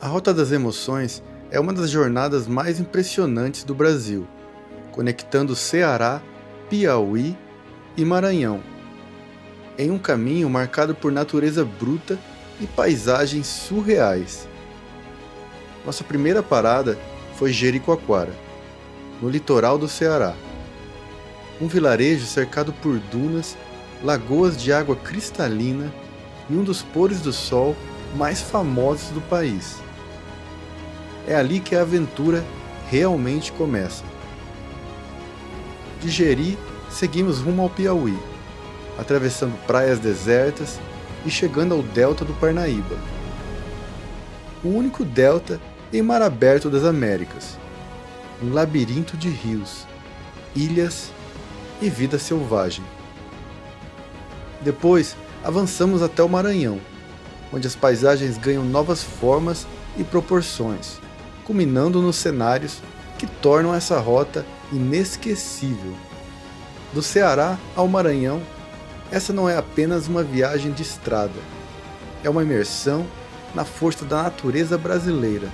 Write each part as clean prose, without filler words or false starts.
A Rota das Emoções é uma das jornadas mais impressionantes do Brasil, conectando Ceará, Piauí e Maranhão, em um caminho marcado por natureza bruta e paisagens surreais. Nossa primeira parada foi Jericoacoara, no litoral do Ceará. Um vilarejo cercado por dunas, lagoas de água cristalina e um dos pôres do sol mais famosos do país. É ali que a aventura realmente começa. De Jeri, seguimos rumo ao Piauí, atravessando praias desertas e chegando ao delta do Parnaíba. O único delta em mar aberto das Américas. Um labirinto de rios, ilhas e vida selvagem. Depois, avançamos até o Maranhão, onde as paisagens ganham novas formas e proporções, culminando nos cenários que tornam essa rota inesquecível. Do Ceará ao Maranhão, essa não é apenas uma viagem de estrada, é uma imersão na força da natureza brasileira.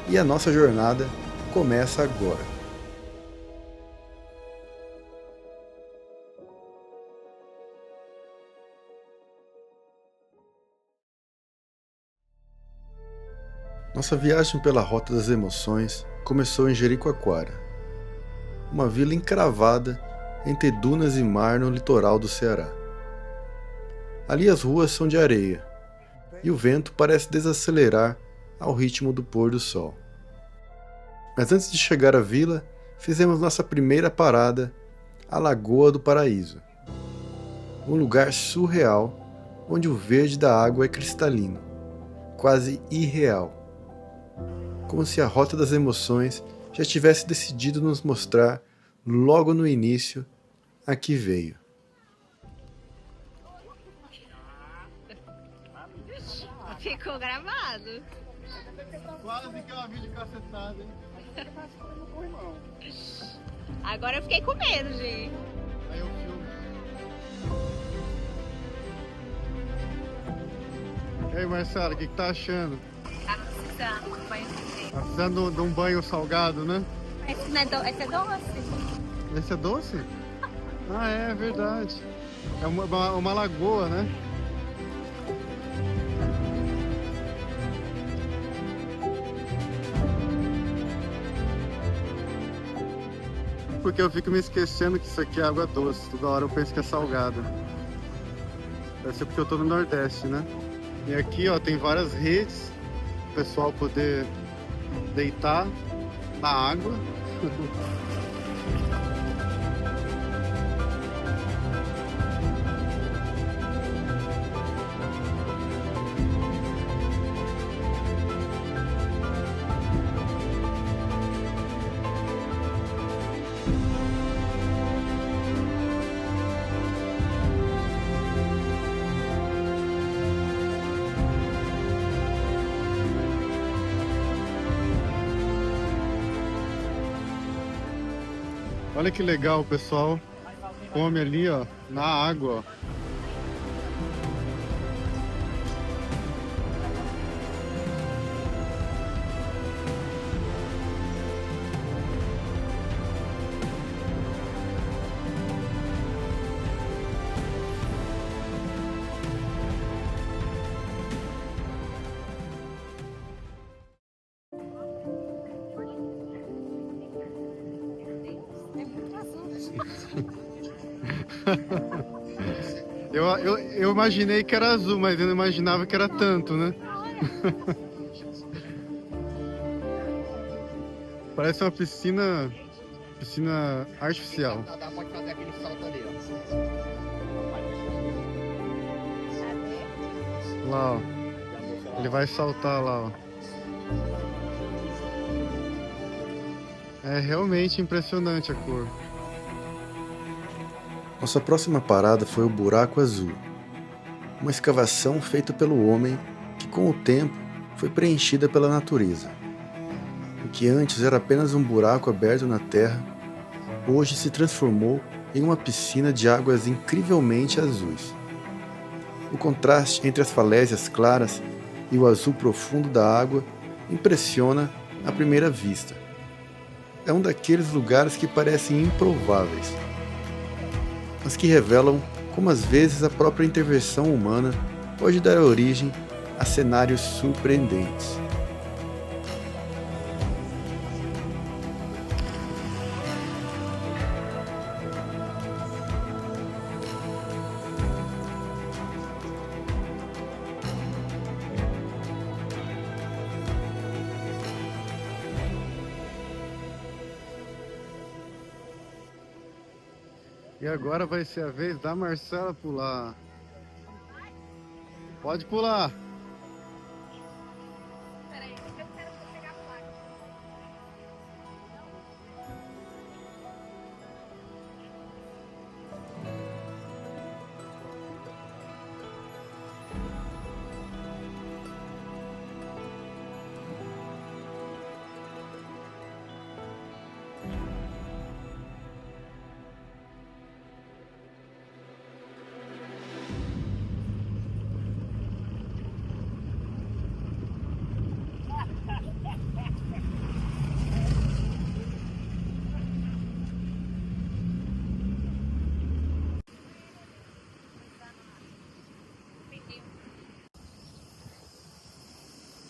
E a nossa jornada começa agora. Nossa viagem pela Rota das Emoções começou em Jericoacoara, uma vila encravada entre dunas e mar no litoral do Ceará. Ali as ruas são de areia, e o vento parece desacelerar ao ritmo do pôr do sol. Mas antes de chegar à vila, fizemos nossa primeira parada, a Lagoa do Paraíso. Um lugar surreal, onde o verde da água é cristalino, quase irreal. Como se a Rota das Emoções já tivesse decidido nos mostrar, logo no início, a que veio. Ficou gravado. Quase que é uma videocacetada, hein? Agora eu fiquei com medo, gente. Aí eu filmo. E aí, Marcelo, o que tá achando? Tá precisando do banho de Tá precisando de um banho salgado, né? Esse não é esse é doce. Esse é doce? Ah, é verdade. É uma lagoa, né? Porque eu fico me esquecendo que isso aqui é água doce. Toda hora eu penso que é salgada. Deve ser porque eu tô no Nordeste, né? E aqui, ó, tem várias redes. O pessoal poder deitar na água. Olha que legal, o pessoal come ali, ó, na água, ó. É muito azul. Eu imaginei que era azul, mas eu não imaginava que era tanto, né? Parece uma piscina artificial. Pode fazer aquele salto ali, ó. Lá, ó. Ele vai saltar lá, ó. É realmente impressionante a cor. Nossa próxima parada foi o Buraco Azul, uma escavação feita pelo homem que, com o tempo, foi preenchida pela natureza. O que antes era apenas um buraco aberto na terra, hoje se transformou em uma piscina de águas incrivelmente azuis. O contraste entre as falésias claras e o azul profundo da água impressiona à primeira vista. É um daqueles lugares que parecem improváveis, mas que revelam como às vezes a própria intervenção humana pode dar origem a cenários surpreendentes. E agora vai ser a vez da Marcela pular. Pode pular. Peraí, eu quero pegar a placa.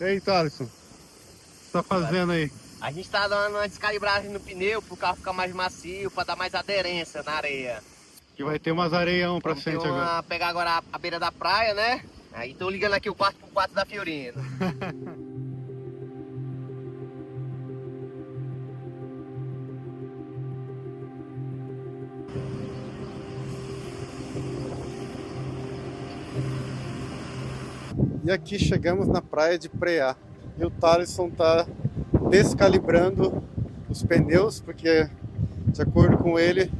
E aí, Thaleson? O que você tá fazendo aí? A gente tá dando uma descalibragem no pneu pro carro ficar mais macio, pra dar mais aderência na areia. Que vai ter umas areião pra Vamos frente agora. pegar agora a beira da praia, né? Aí tô ligando aqui o 4x4 da Fiorino. E aqui chegamos na praia de Preá. E o Thaleson tá descalibrando os pneus, porque, de acordo com ele,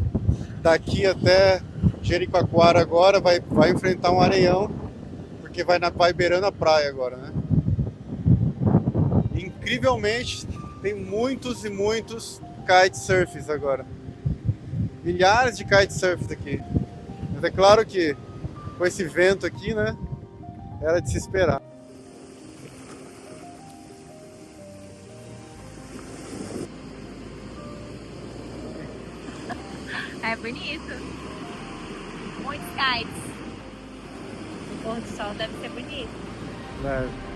daqui até Jericoacoara agora vai enfrentar um areião, porque vai beirando a praia agora, né? Incrivelmente, tem muitos e muitos kitesurfers agora. Milhares de kitesurfers aqui. Mas é claro que com esse vento aqui, né? Era de se esperar. É bonito. Muitos kites. O pôr do sol deve ser bonito. É.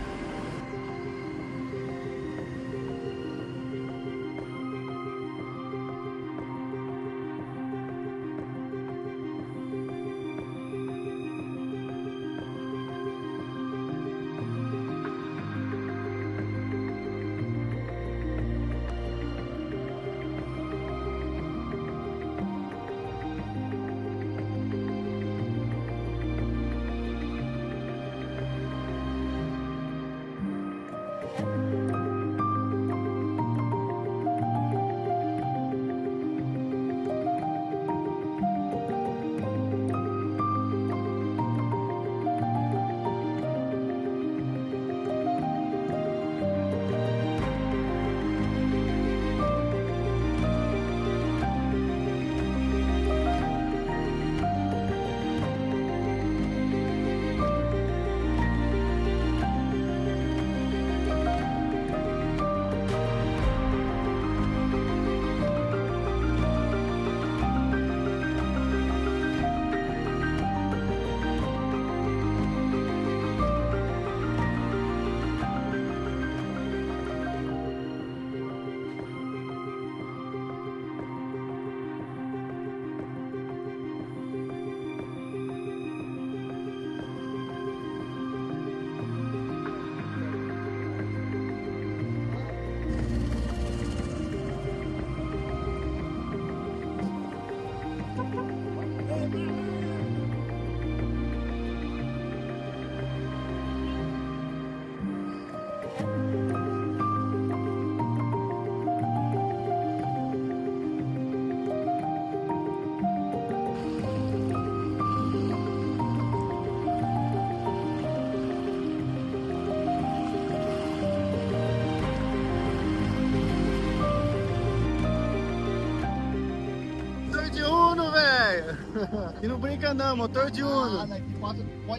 E não brinca não, motor de Uno.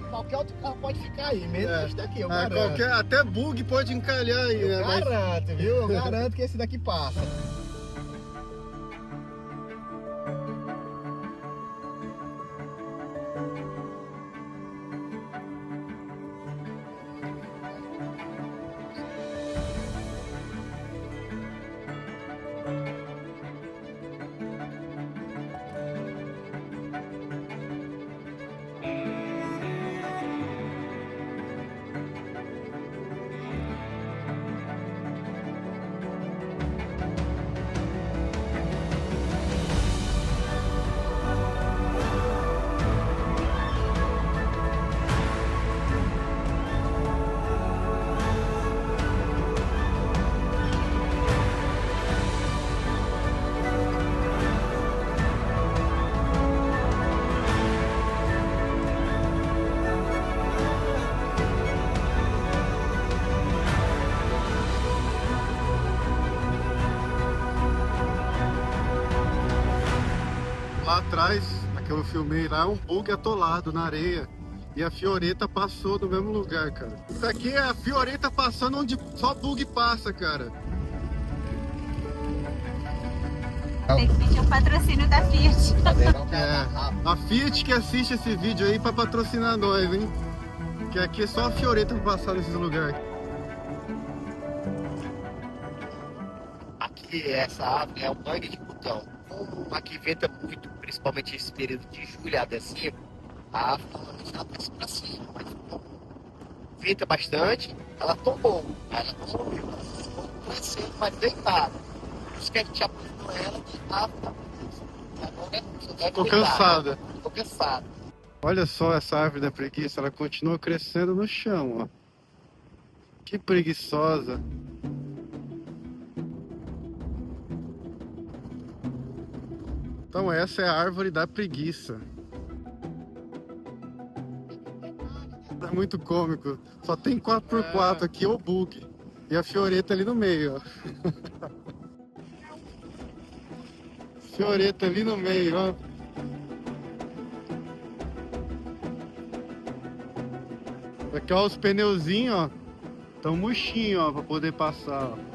Qualquer outro carro pode ficar aí, mesmo esse daqui, eu garanto. Até bug pode encalhar aí, Eu né? garanto, viu? Eu garanto que esse daqui passa. Lá atrás, a que eu filmei lá, é um bug atolado na areia. E a Fioretta passou no mesmo lugar, cara. Isso aqui é a Fioretta passando onde só bug passa, cara. Tem que pedir um patrocínio da Fiat. A Fiat que assiste esse vídeo aí pra patrocinar nós, hein? Que aqui é só a Fioretta pra passar nesses lugares. Aqui, essa árvore é um mangue de botão. Como aqui venta muito, principalmente esse período de julho a dezembro, a árvore está mais pra cima, mas como venta bastante, ela tombou. Ela tombou, crescendo, mas deitada. Por isso que a gente apanhou ela de árvore. Agora Ficou cansada. Ficou cansada. Olha só essa árvore da preguiça, ela continua crescendo no chão, ó. Que preguiçosa. Então essa é a árvore da preguiça. É muito cômico. Só tem 4x4 aqui, ou bug. E a Fioretta ali no meio, ó. Fioretta ali no meio, ó. Aqui, ó, os pneuzinhos, ó. Tão murchinhos, ó, pra poder passar, ó.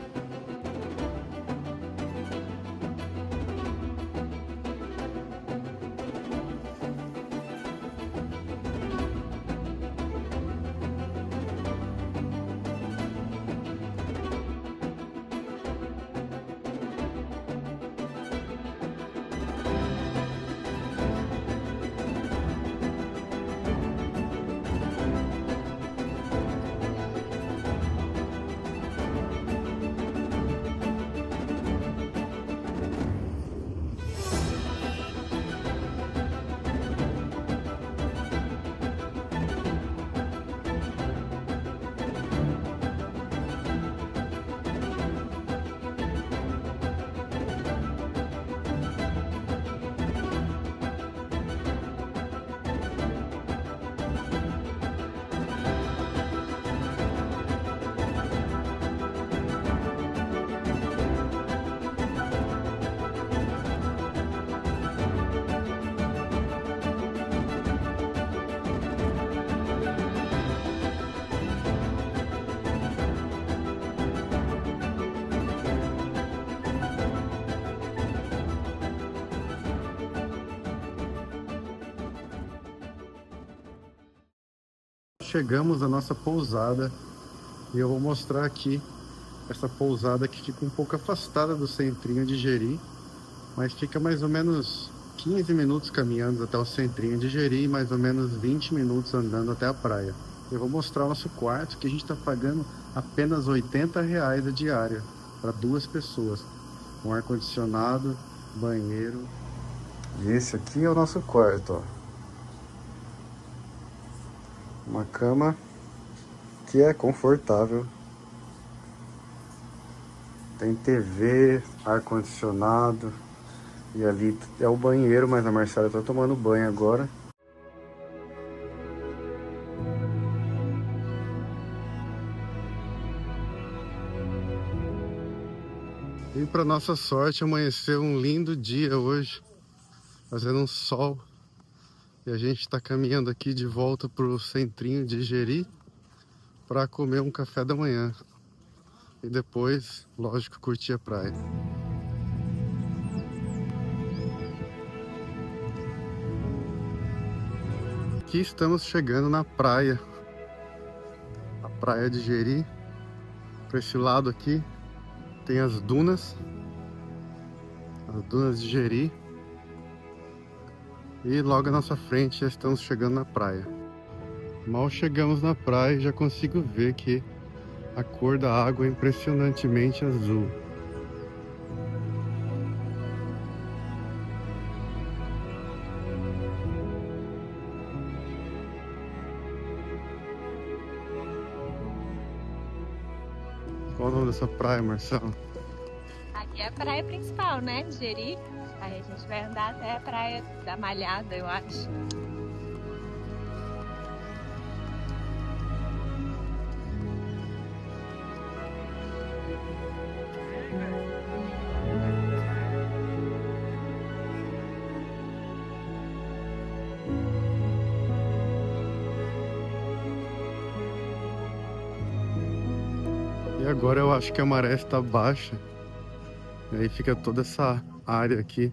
Chegamos à nossa pousada e eu vou mostrar aqui essa pousada que fica um pouco afastada do centrinho de Jeri, mas fica mais ou menos 15 minutos caminhando até o centrinho de Jeri e mais ou menos 20 minutos andando até a praia. Eu vou mostrar o nosso quarto, que a gente está pagando apenas R$80 a diária para 2 pessoas, com ar-condicionado, banheiro. E esse aqui é o nosso quarto, ó. Uma cama que é confortável. Tem TV, ar-condicionado. E ali é o banheiro, mas a Marcela tá tomando banho agora. E para nossa sorte, amanheceu um lindo dia hoje, fazendo um sol E a gente está caminhando aqui de volta pro centrinho de Jeri para comer um café da manhã. E depois, lógico, curtir a praia. Aqui estamos chegando na praia. A praia de Jeri. Para esse lado aqui tem as dunas. As dunas de Jeri. E logo à nossa frente já estamos chegando na praia. Mal chegamos na praia e já consigo ver que a cor da água é impressionantemente azul. Qual o nome dessa praia, Marcelo? Aqui é a praia principal, né, de Jeri. Aí a gente vai andar até a praia da Malhada, eu acho. E agora eu acho que a maré está baixa. E aí fica toda essa área aqui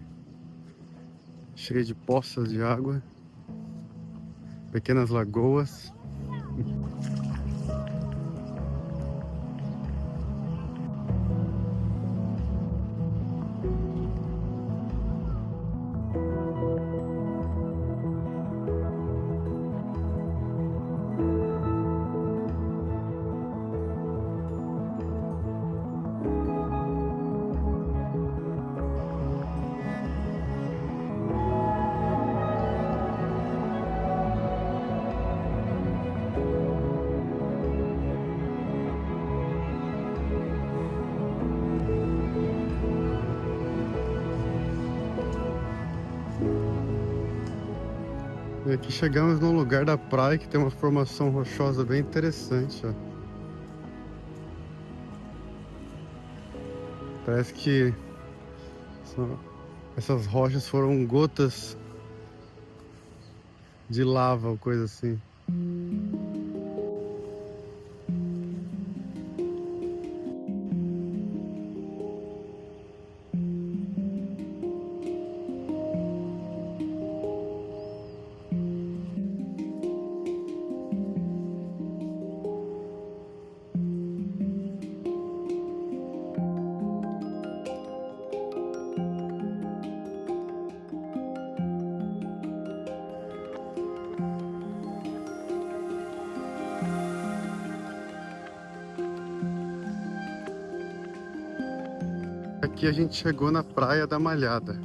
cheia de poças de água, pequenas lagoas. E aqui chegamos num lugar da praia que tem uma formação rochosa bem interessante, ó. Parece que essas rochas foram gotas de lava ou coisa assim. Aqui a gente chegou na Praia da Malhada.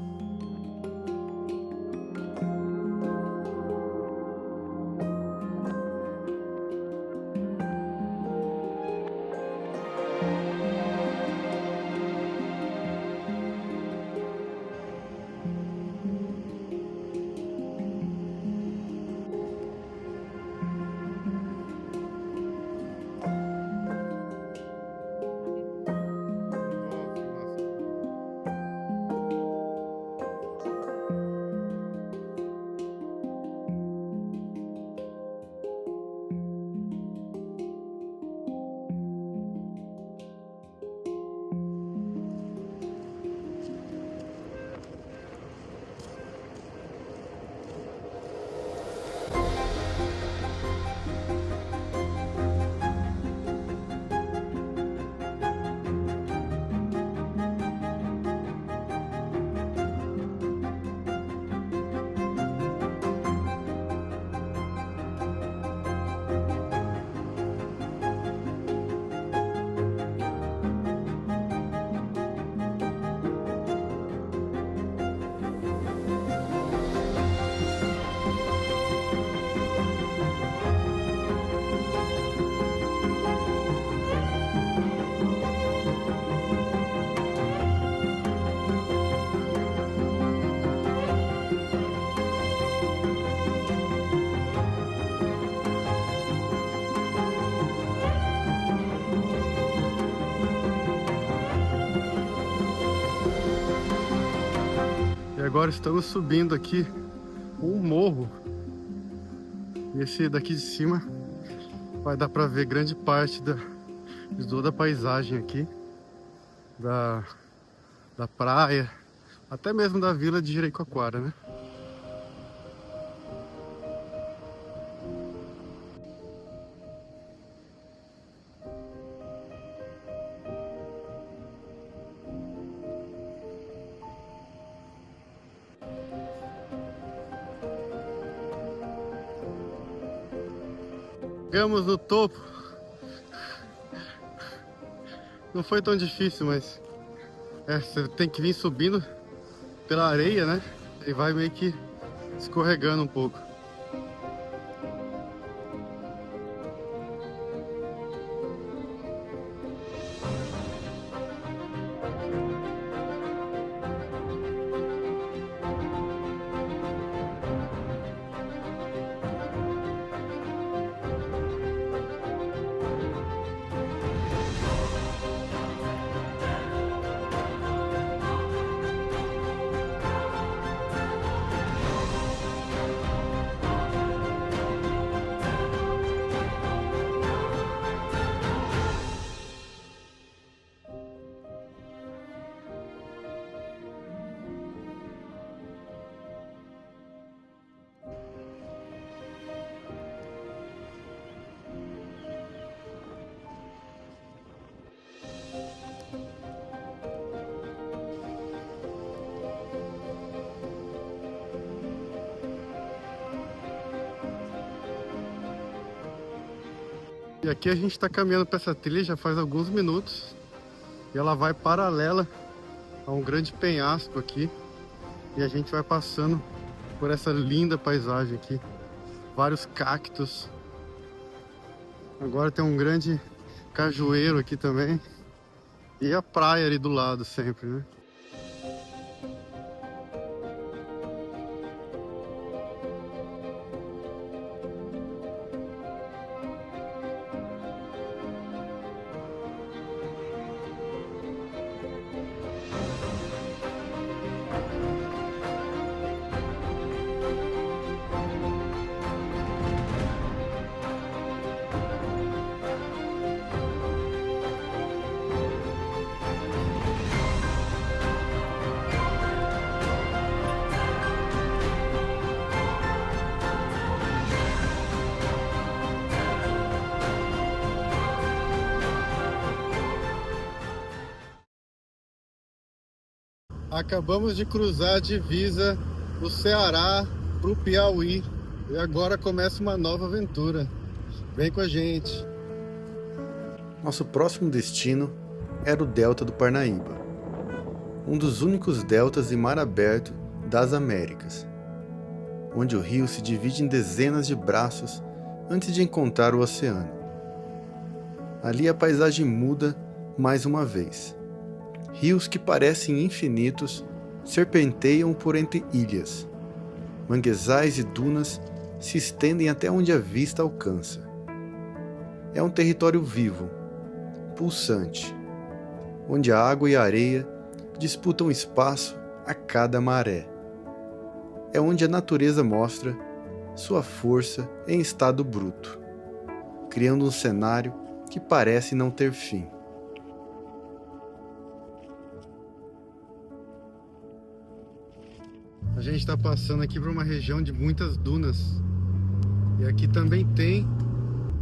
E agora estamos subindo aqui um morro E esse daqui de cima vai dar pra ver grande parte de toda a paisagem aqui. Da praia, até mesmo da vila de Jericoacoara, né? Chegamos no topo. Não foi tão difícil, mas você tem que vir subindo pela areia, né? E vai meio que escorregando um pouco. E aqui a gente está caminhando para essa trilha já faz alguns minutos. E ela vai paralela a um grande penhasco aqui. E a gente vai passando por essa linda paisagem aqui. Vários cactos. Agora tem um grande cajueiro aqui também. E a praia ali do lado sempre, né? Acabamos de cruzar a divisa do Ceará para o Piauí e agora começa uma nova aventura. Vem com a gente. Nosso próximo destino era o Delta do Parnaíba, um dos únicos deltas de mar aberto das Américas, onde o rio se divide em dezenas de braços antes de encontrar o oceano. Ali a paisagem muda mais uma vez. Rios que parecem infinitos serpenteiam por entre ilhas. Manguezais e dunas se estendem até onde a vista alcança. É um território vivo, pulsante, onde a água e a areia disputam espaço a cada maré. É onde a natureza mostra sua força em estado bruto, criando um cenário que parece não ter fim. A gente está passando aqui por uma região de muitas dunas. E aqui também tem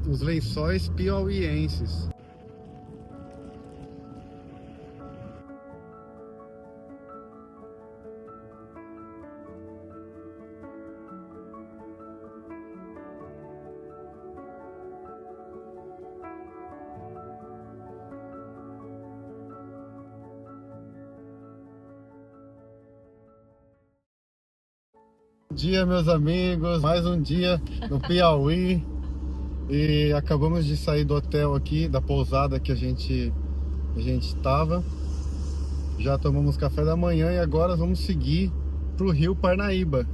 os lençóis piauienses. Bom dia, meus amigos, mais um dia no Piauí e acabamos de sair do hotel aqui, da pousada que a gente estava. Já tomamos café da manhã e agora vamos seguir para o rio Parnaíba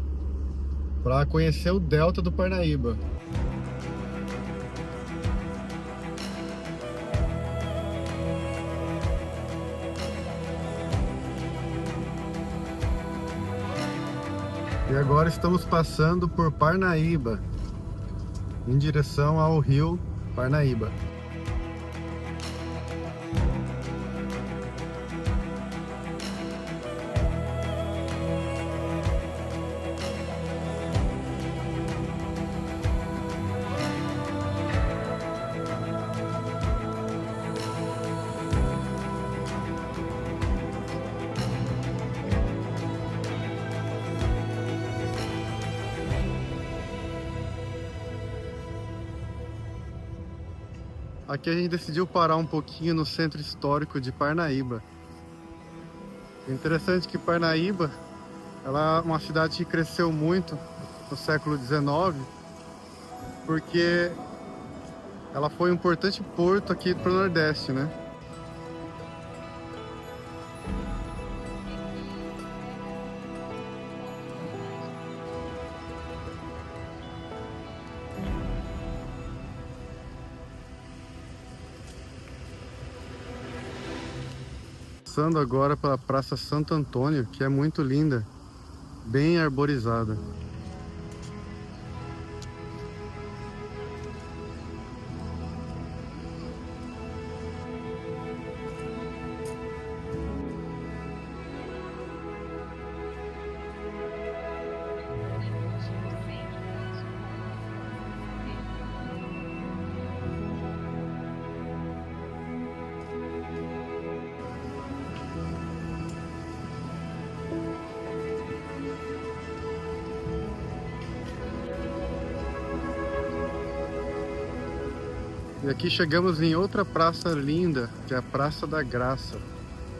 para conhecer o Delta do Parnaíba. E agora estamos passando por Parnaíba. em direção ao rio Parnaíba. Aqui a gente decidiu parar um pouquinho no centro histórico de Parnaíba. É interessante que Parnaíba, ela é uma cidade que cresceu muito no século XIX, porque ela foi um importante porto aqui para o Nordeste, né? Passando agora pela Praça Santo Antônio, que é muito linda, bem arborizada. E aqui chegamos em outra praça linda, que é a Praça da Graça.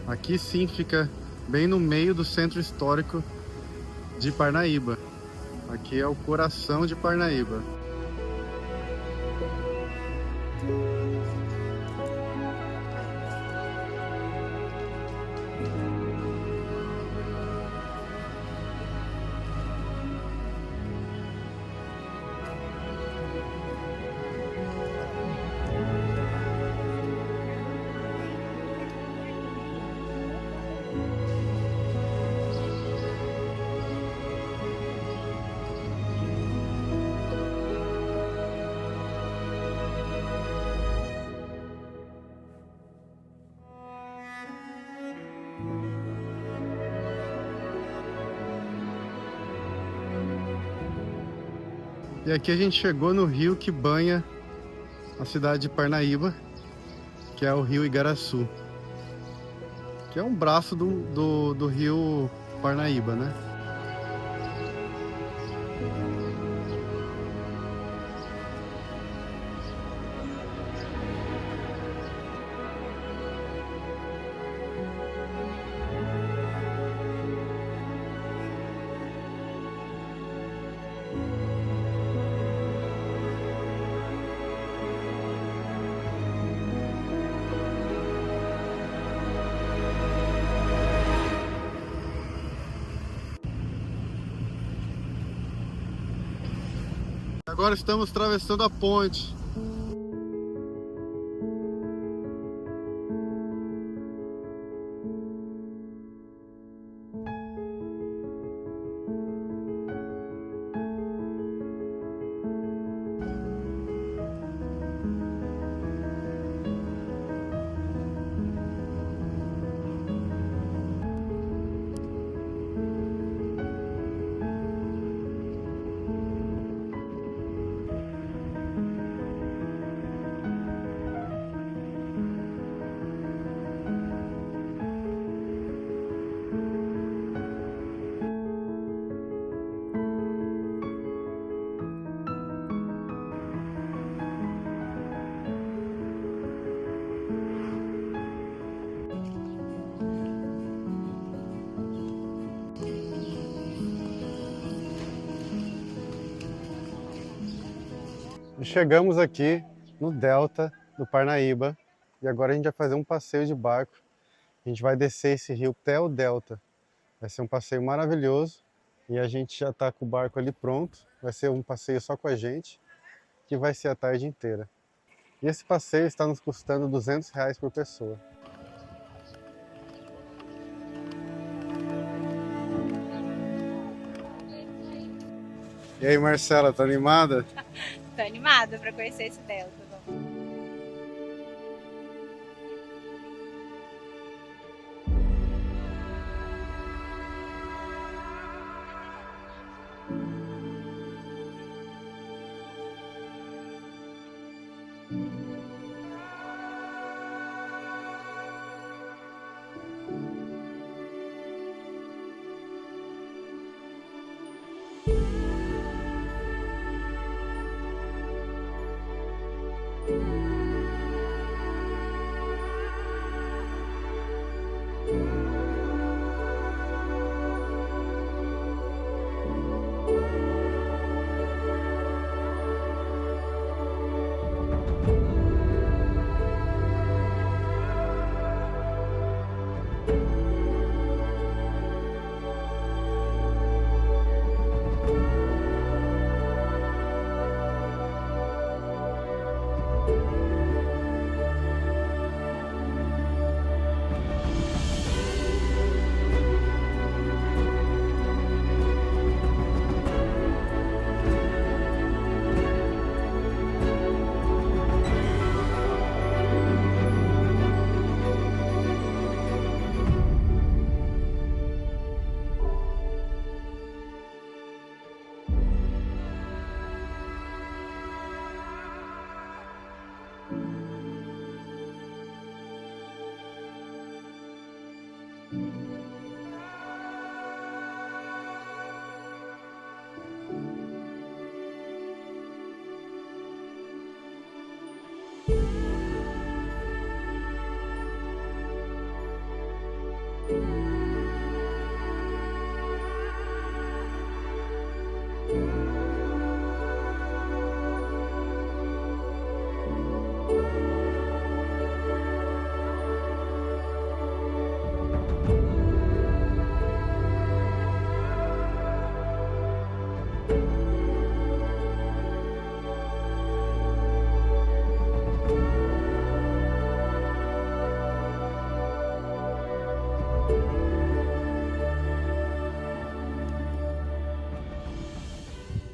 Aqui sim fica bem no meio do centro histórico de Parnaíba. Aqui é o coração de Parnaíba. E aqui a gente chegou no rio que banha a cidade de Parnaíba, que é o rio Igaraçu, que é um braço do rio Parnaíba, né? Agora estamos atravessando a ponte. E chegamos aqui no delta do Parnaíba e agora a gente vai fazer um passeio de barco. A gente vai descer esse rio até o delta. Vai ser um passeio maravilhoso e a gente já está com o barco ali pronto. Vai ser um passeio só com a gente, que vai ser a tarde inteira. E esse passeio está nos custando R$200 por pessoa. E aí, Marcela, tá animada? Tô tô animada pra conhecer esse delta.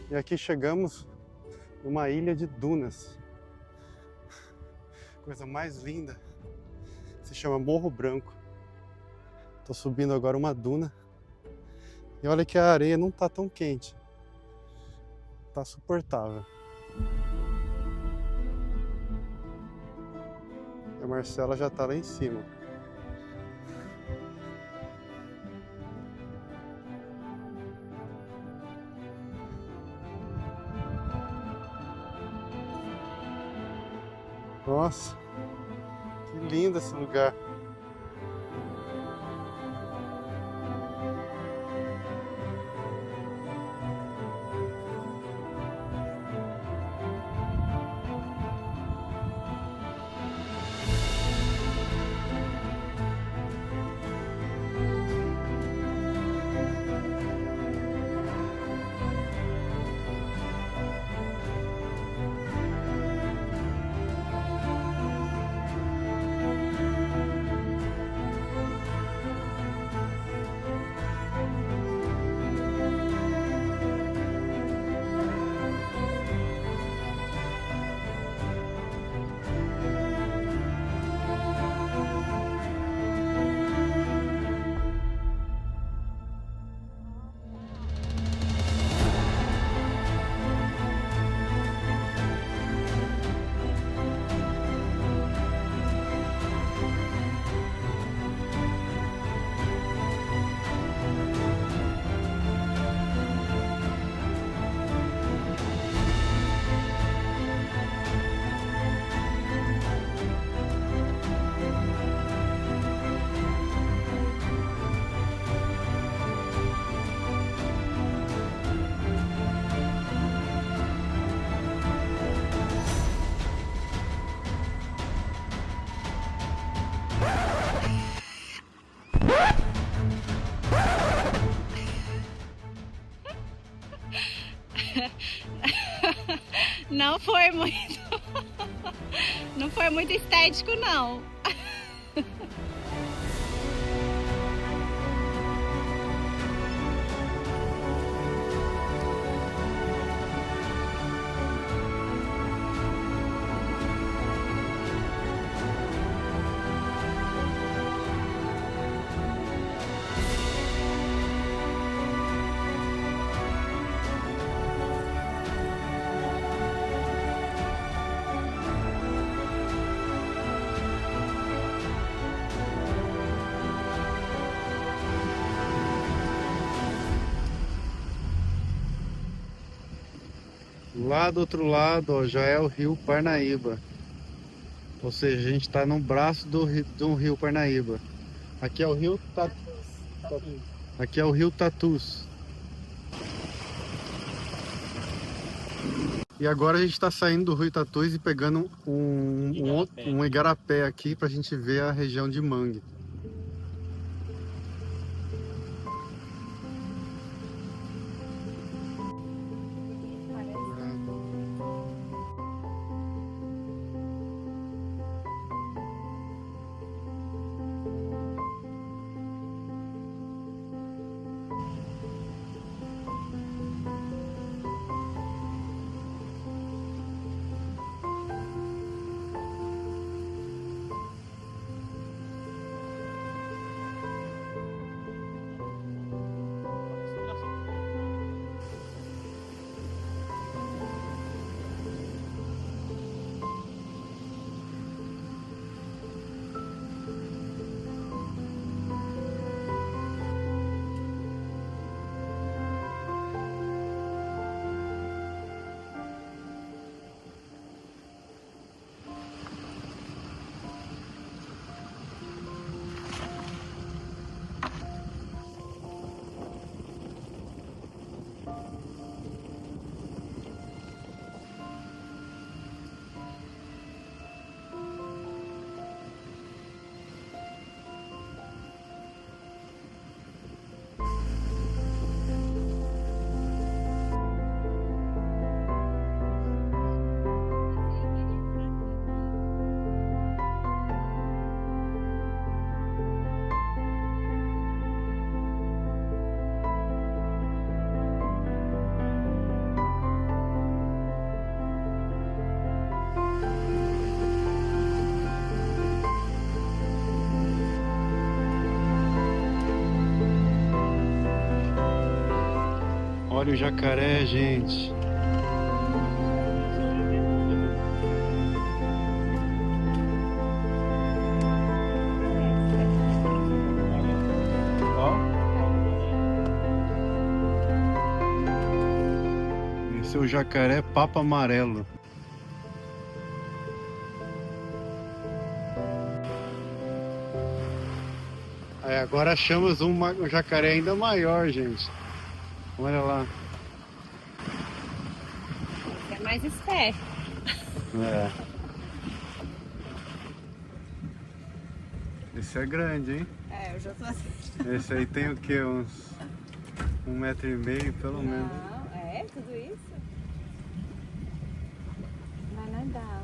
E aqui chegamos numa ilha de dunas. Coisa mais linda. Se chama Morro Branco. Tô subindo agora uma duna. E olha que a areia não tá tão quente. Tá suportável. E a Marcela já tá lá em cima. Nossa, que lindo esse lugar. Não foi muito. Não foi muito estético, não. Lá do outro lado, ó, já é o rio Parnaíba. Ou seja, a gente está no braço do rio Parnaíba. Aqui é o rio Aqui é o rio Tatus. E agora a gente está saindo do rio Tatus e pegando um igarapé aqui para a gente ver a região de Mangue. Olha o jacaré, gente. Esse é o jacaré papo amarelo. Aí agora achamos um jacaré ainda maior, gente. Olha lá. É mais esperto. É. Esse é grande, hein? É, eu já tô assim. Esse aí tem o quê? Uns 1,5 m pelo menos. Não, é tudo isso? Vai nadar.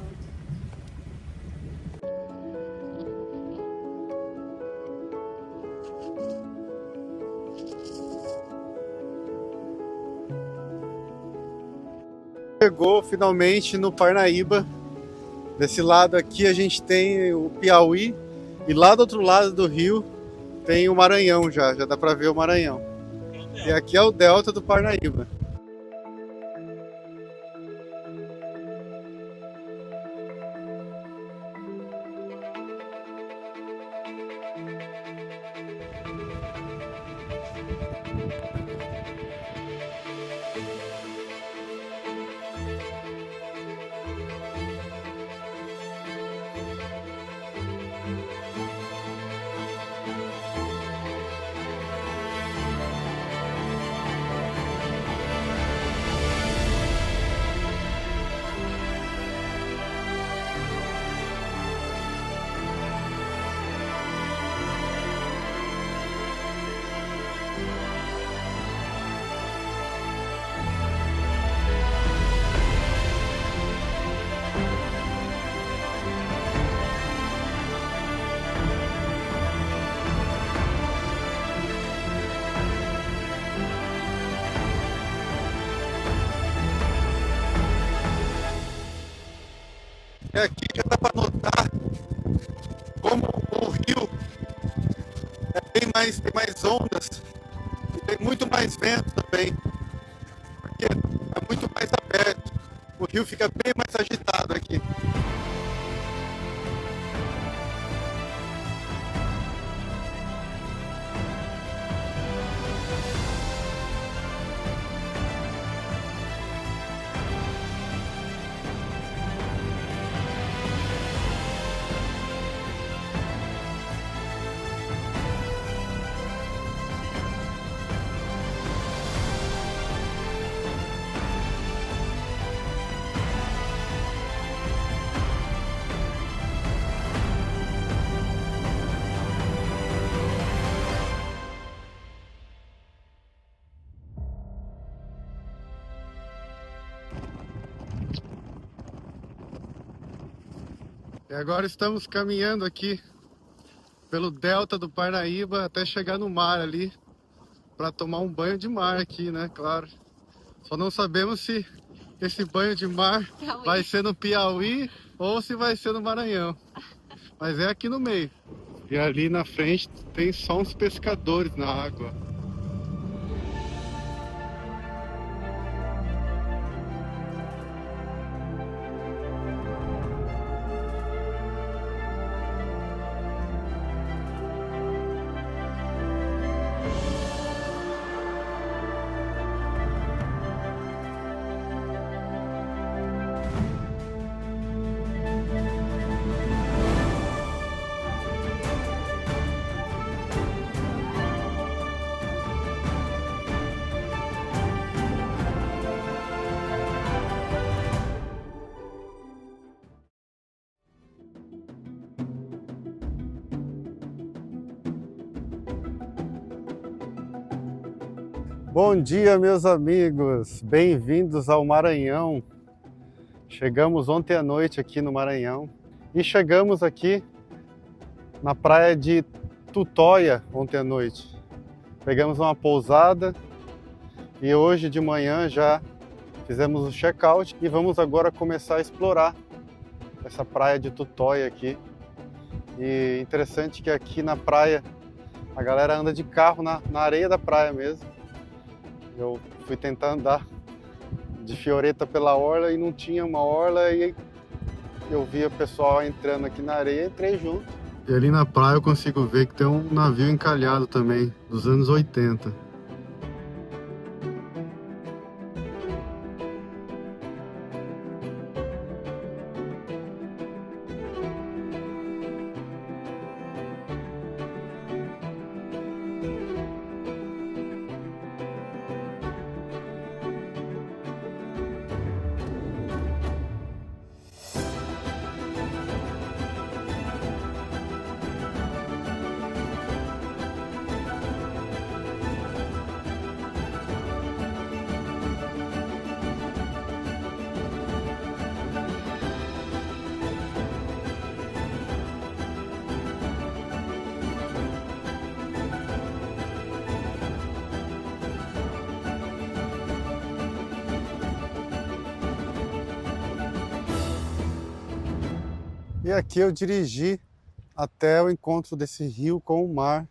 Chegou finalmente no Parnaíba. Desse lado aqui a gente tem o Piauí e lá do outro lado do rio tem o Maranhão já dá pra ver o Maranhão. E aqui é o delta do Parnaíba. E aqui já dá para notar como o rio tem mais ondas e tem muito mais vento também, porque é muito mais aberto. O rio fica bem mais agitado aqui. E agora estamos caminhando aqui pelo delta do Parnaíba até chegar no mar ali, para tomar um banho de mar aqui, né? Claro. Só não sabemos se esse banho de mar vai ser no Piauí ou se vai ser no Maranhão. Mas é aqui no meio. E ali na frente tem só uns pescadores na água. Bom dia, meus amigos, bem-vindos ao Maranhão. Chegamos ontem à noite aqui no Maranhão e chegamos aqui na praia de Tutóia ontem à noite. Pegamos uma pousada e hoje de manhã já fizemos o check-out e vamos agora começar a explorar essa praia de Tutóia aqui. E interessante que aqui na praia a galera anda de carro na areia da praia mesmo. Eu fui tentar andar de fioreta pela orla e não tinha uma orla e eu vi o pessoal entrando aqui na areia e entrei junto. E ali na praia eu consigo ver que tem um navio encalhado também, dos anos 80. E aqui eu dirigi até o encontro desse rio com o mar.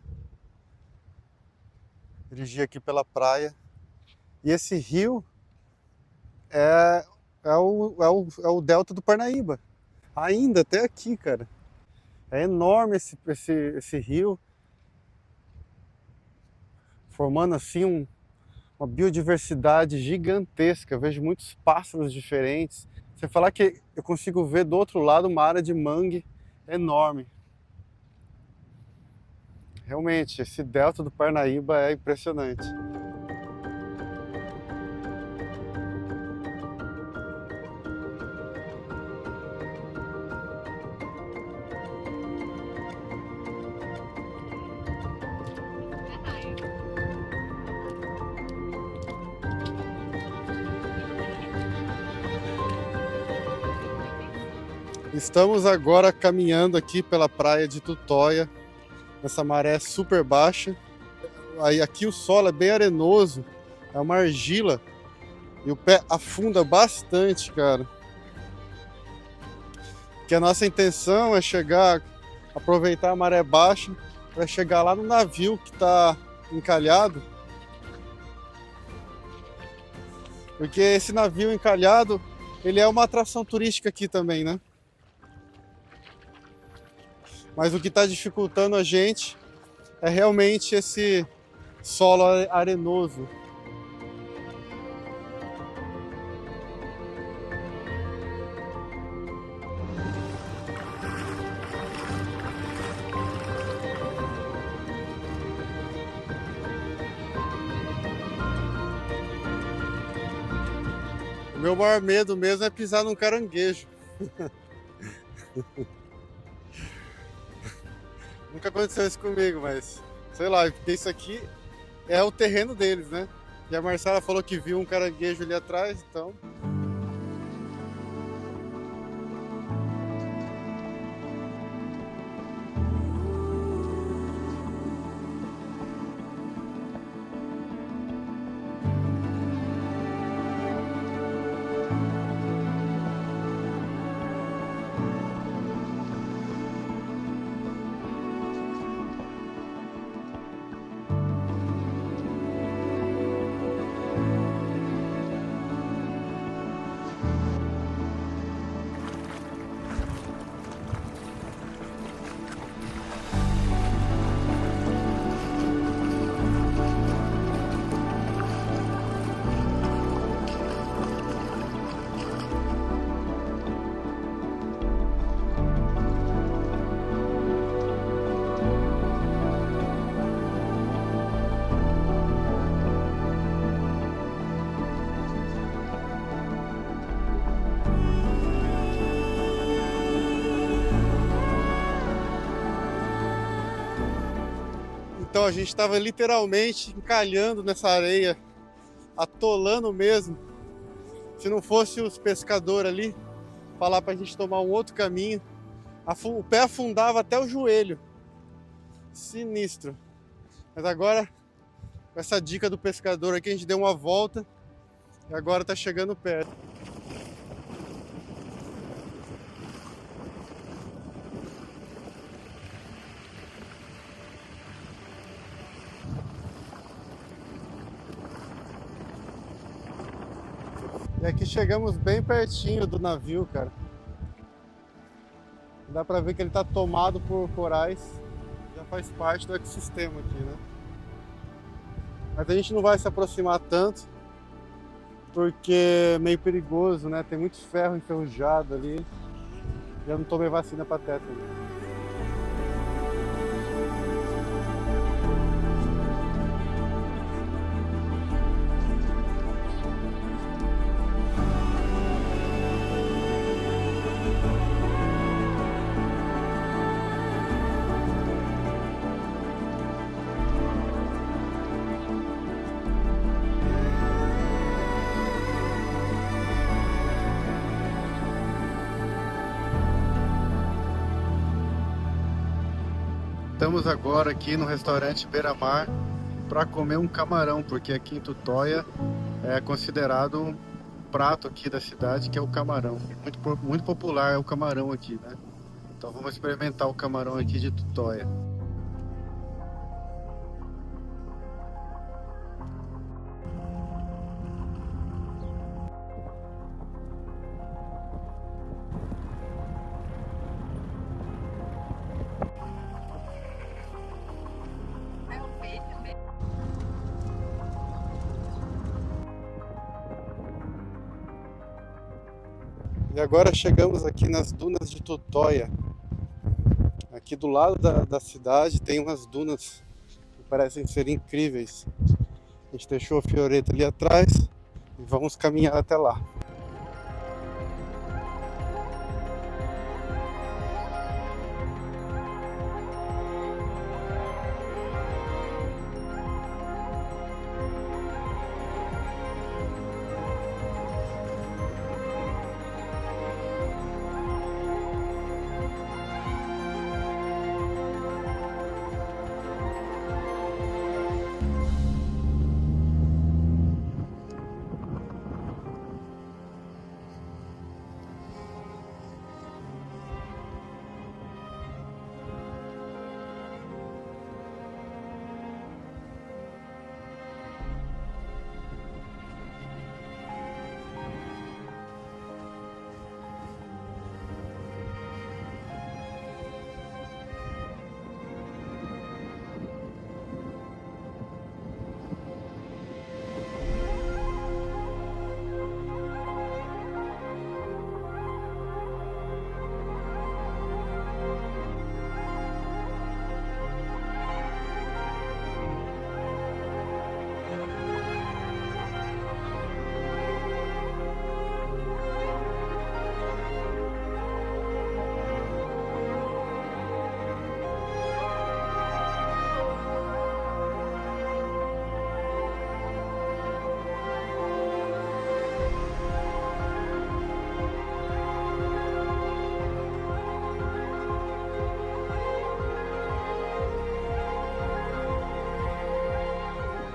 Dirigi aqui pela praia. E esse rio é o delta do Parnaíba. Ainda até aqui, cara. É enorme esse rio. Formando assim uma biodiversidade gigantesca. Eu vejo muitos pássaros diferentes. Você falar que eu consigo ver do outro lado uma área de mangue enorme. Realmente, esse delta do Parnaíba é impressionante. Estamos agora caminhando aqui pela praia de Tutóia, nessa maré super baixa. Aí aqui o solo é bem arenoso, é uma argila e o pé afunda bastante, cara. Que a nossa intenção é aproveitar a maré baixa para chegar lá no navio que está encalhado. Porque esse navio encalhado, ele é uma atração turística aqui também, né? Mas o que está dificultando a gente é realmente esse solo arenoso. O meu maior medo mesmo é pisar num caranguejo. Nunca aconteceu isso comigo, mas sei lá, porque isso aqui é o terreno deles, né? E a Marcela falou que viu um caranguejo ali atrás, então... Então a gente estava literalmente encalhando nessa areia, atolando mesmo. Se não fosse os pescadores ali falar pra gente tomar um outro caminho, o pé afundava até o joelho. Sinistro. Mas agora, com essa dica do pescador aqui, a gente deu uma volta e agora tá chegando perto. E aqui chegamos bem pertinho do navio, cara. Dá pra ver que ele tá tomado por corais. Já faz parte do ecossistema aqui, né? Mas a gente não vai se aproximar tanto, porque é meio perigoso, né? Tem muito ferro enferrujado ali. Já não tomei vacina pra tétano. Estamos agora aqui no restaurante Beira Mar para comer um camarão, porque aqui em Tutóia é considerado um prato aqui da cidade, que é o camarão. Muito popular é o camarão aqui, né? Então vamos experimentar o camarão aqui de Tutóia. E agora chegamos aqui nas dunas de Tutóia. Aqui do lado da cidade tem umas dunas que parecem ser incríveis. A gente deixou a Fioretta ali atrás e vamos caminhar até lá.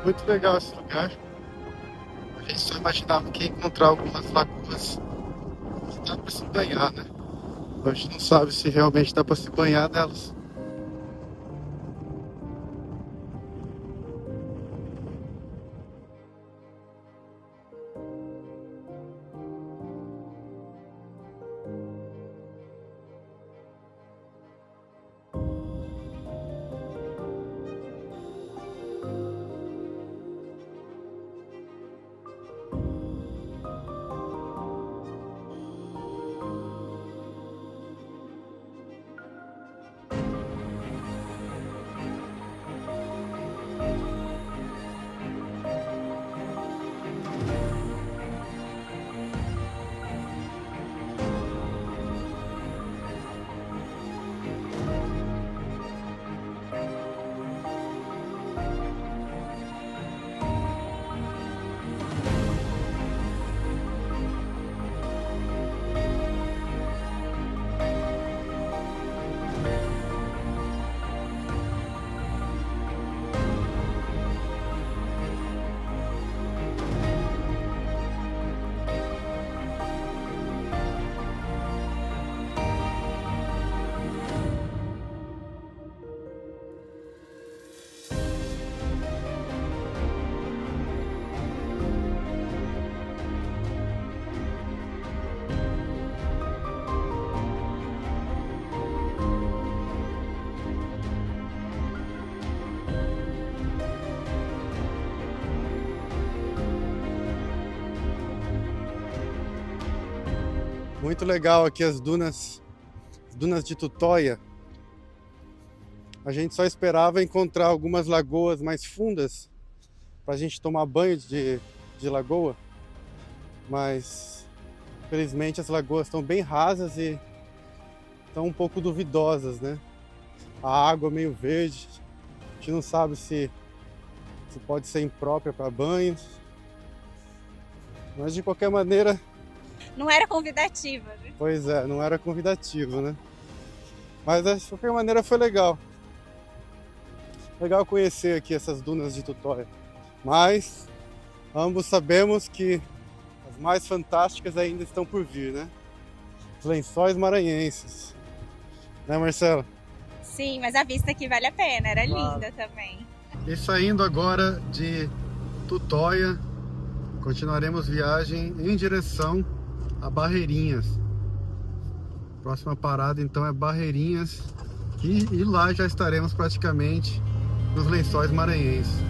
Muito legal esse lugar. A gente só imaginava que ia encontrar algumas lagoas que dá para se banhar, né? A gente não sabe se realmente dá para se banhar nelas. Muito legal aqui as dunas de Tutóia. A gente só esperava encontrar algumas lagoas mais fundas para a gente tomar banho de lagoa, mas infelizmente as lagoas estão bem rasas e estão um pouco duvidosas, né? A água meio verde, a gente não sabe se pode ser imprópria para banhos, mas de qualquer maneira... Não era convidativa, né? Pois é, não era convidativo, né? Mas de qualquer maneira foi legal. Legal conhecer aqui essas dunas de Tutóia. Mas ambos sabemos que as mais fantásticas ainda estão por vir, né? Os Lençóis Maranhenses. Né, Marcela? Sim, mas a vista aqui vale a pena, era Claro. linda também. E saindo agora de Tutóia, continuaremos viagem em direção a Barreirinhas. Próxima parada então é Barreirinhas e lá já estaremos praticamente nos Lençóis Maranhenses.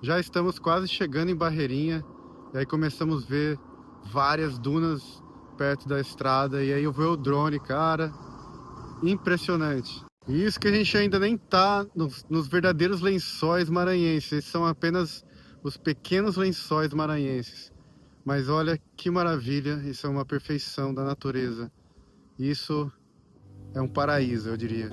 Já estamos quase chegando em Barreirinha, e aí começamos a ver várias dunas perto da estrada, e aí eu vi o drone, cara, impressionante. E isso que a gente ainda nem tá nos verdadeiros lençóis maranhenses, esses são apenas os pequenos lençóis maranhenses. Mas olha que maravilha, isso é uma perfeição da natureza. Isso é um paraíso, eu diria.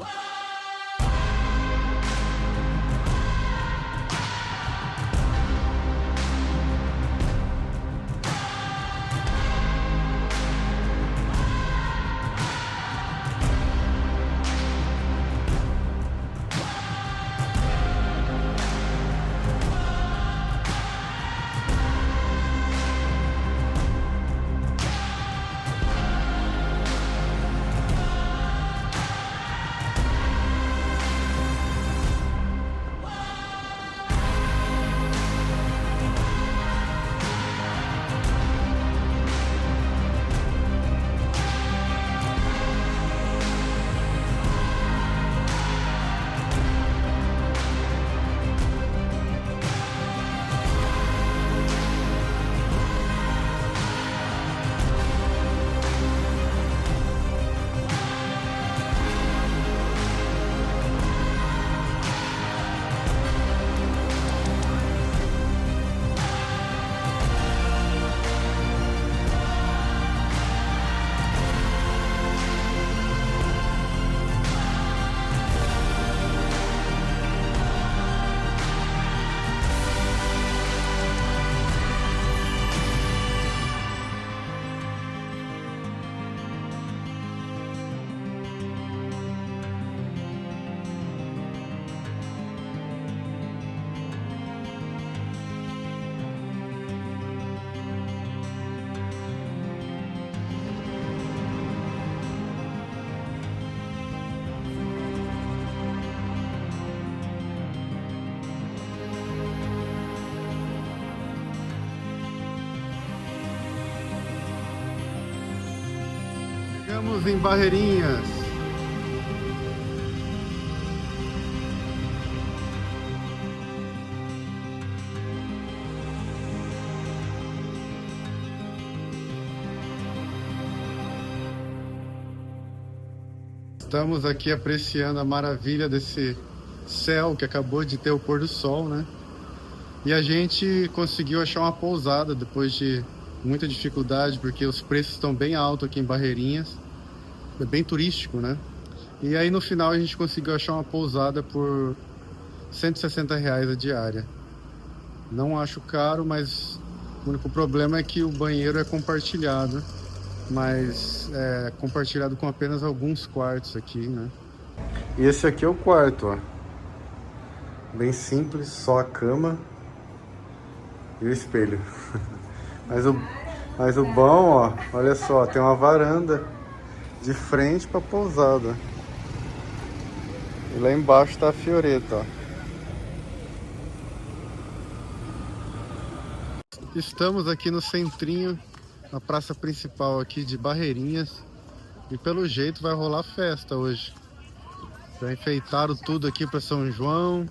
Chegamos em Barreirinhas. Estamos aqui apreciando a maravilha desse céu que acabou de ter o pôr do sol, né? E a gente conseguiu achar uma pousada depois de muita dificuldade, porque os preços estão bem altos aqui em Barreirinhas. É bem turístico, né? E aí no final a gente conseguiu achar uma pousada por R$160 a diária. Não acho caro, mas o único problema é que o banheiro é compartilhado. Mas é compartilhado com apenas alguns quartos aqui, né? E esse aqui é o quarto, ó. Bem simples, só a cama e o espelho. Mas o bom, ó, olha só, tem uma varanda de frente para a pousada. E lá embaixo tá a Fioreta, ó. Estamos aqui no centrinho, na praça principal aqui de Barreirinhas. E pelo jeito vai rolar festa hoje. Já enfeitaram tudo aqui para São João.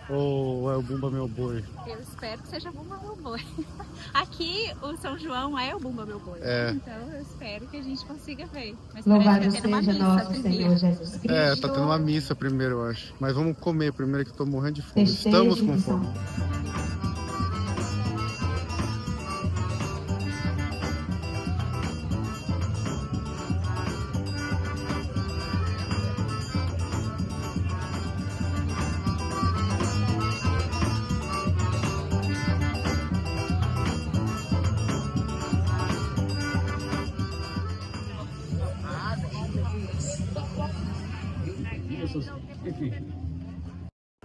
Ou é o Bumba Meu Boi? Eu espero que seja Bumba Meu Boi. Aqui o São João é o Bumba Meu Boi. É. Então eu espero que a gente consiga ver. Mas Louvado parece que tá tendo uma seja missa nosso primeiro. Senhor Jesus Cristo. É, tá tendo uma missa primeiro, eu acho. Mas vamos comer primeiro que eu tô morrendo de fome. Festejo Estamos com de fome.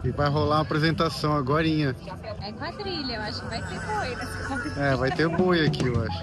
E vai rolar uma apresentação agorinha. É quadrilha, eu acho que vai ter boi nessa quadrilha. É, vai ter boi aqui, eu acho.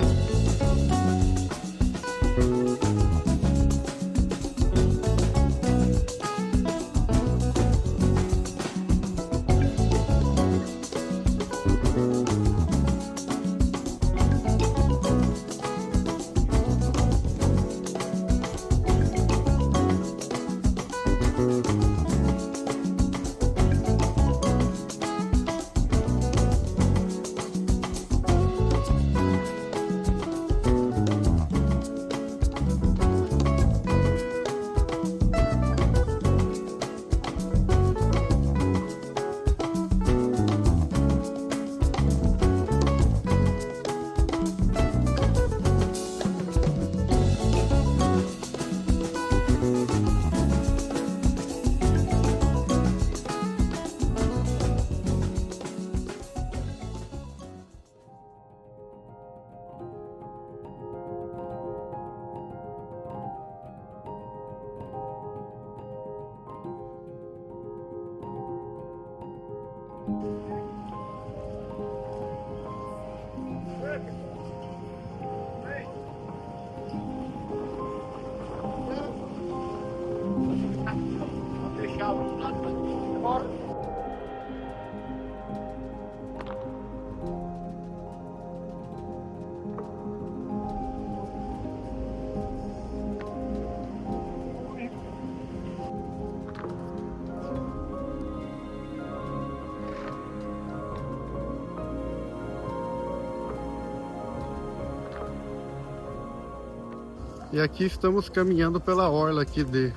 E aqui estamos caminhando pela orla aqui de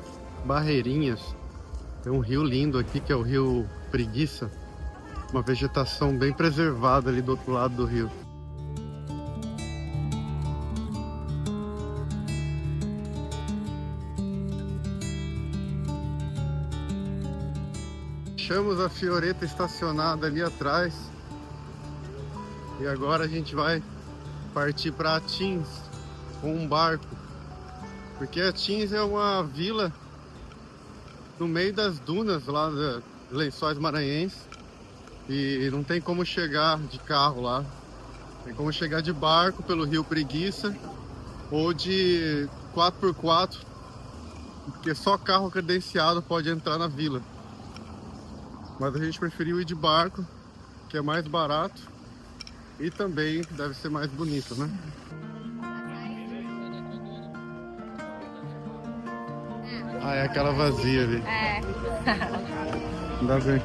Barreirinhas. Tem um rio lindo aqui que é o Rio Preguiça. Uma vegetação bem preservada ali do outro lado do rio. Deixamos a Fioreta estacionada ali atrás. E agora a gente vai partir para Atins com um barco. Porque Atins é uma vila no meio das dunas lá de Lençóis Maranhenses. E não tem como chegar de carro lá. Tem como chegar de barco pelo Rio Preguiça ou de 4x4, porque só carro credenciado pode entrar na vila. Mas a gente preferiu ir de barco, que é mais barato e também deve ser mais bonito, né? Ah, é aquela vazia ali. É. Ainda bem.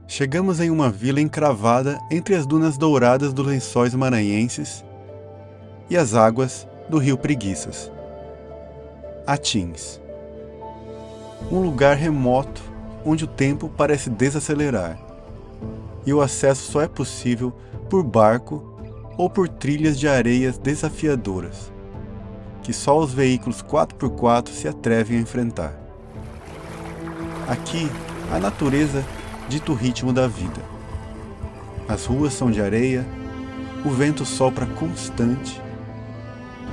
Chegamos em uma vila encravada entre as dunas douradas dos Lençóis Maranhenses e as águas do rio Preguiças. Atins. Um lugar remoto onde o tempo parece desacelerar e o acesso só é possível por barco ou por trilhas de areias desafiadoras, que só os veículos 4x4 se atrevem a enfrentar. Aqui, a natureza dita o ritmo da vida. As ruas são de areia, o vento sopra constante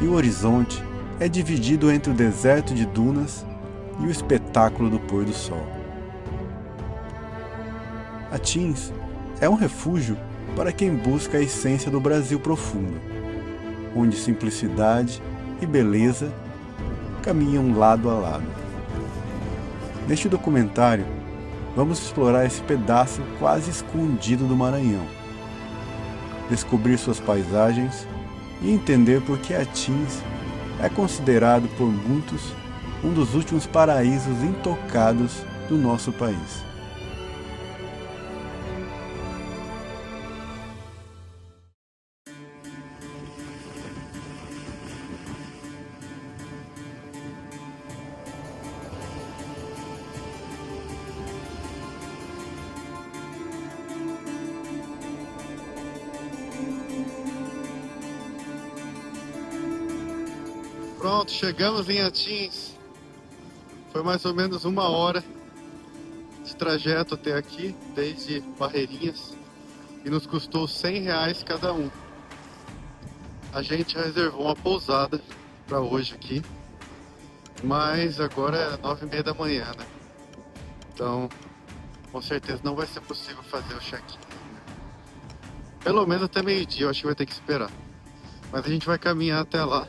e o horizonte é dividido entre o deserto de dunas e o espetáculo do pôr do sol. Atins é um refúgio para quem busca a essência do Brasil profundo, onde simplicidade e beleza caminham lado a lado. Neste documentário, vamos explorar esse pedaço quase escondido do Maranhão, descobrir suas paisagens e entender por que Atins é considerado por muitos um dos últimos paraísos intocados do nosso país. Pronto, chegamos em Atins. Foi mais ou menos 1 hora de trajeto até aqui, desde Barreirinhas, e nos custou R$100 cada um. A gente reservou uma pousada para hoje aqui, mas agora é 9h30 da manhã, né? Então, com certeza não vai ser possível fazer o check-in. Pelo menos até meio-dia, eu acho que vai ter que esperar. Mas a gente vai caminhar até lá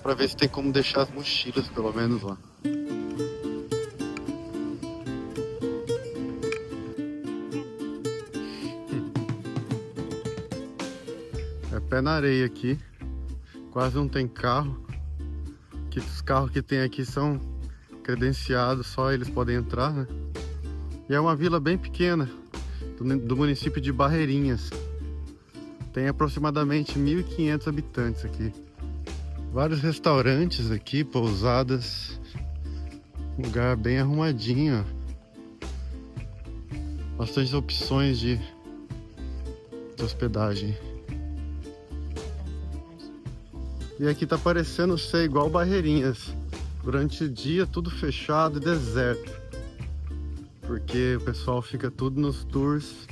para ver se tem como deixar as mochilas, pelo menos lá. É pé na areia aqui, quase não tem carro. Que os carros que tem aqui são credenciados, só eles podem entrar, né? E é uma vila bem pequena, do município de Barreirinhas. Tem aproximadamente 1.500 habitantes aqui. Vários restaurantes aqui, pousadas. Um lugar bem arrumadinho, ó. Bastante opções de hospedagem. E aqui tá parecendo ser igual Barreirinhas. Durante o dia tudo fechado e deserto. Porque o pessoal fica tudo nos tours.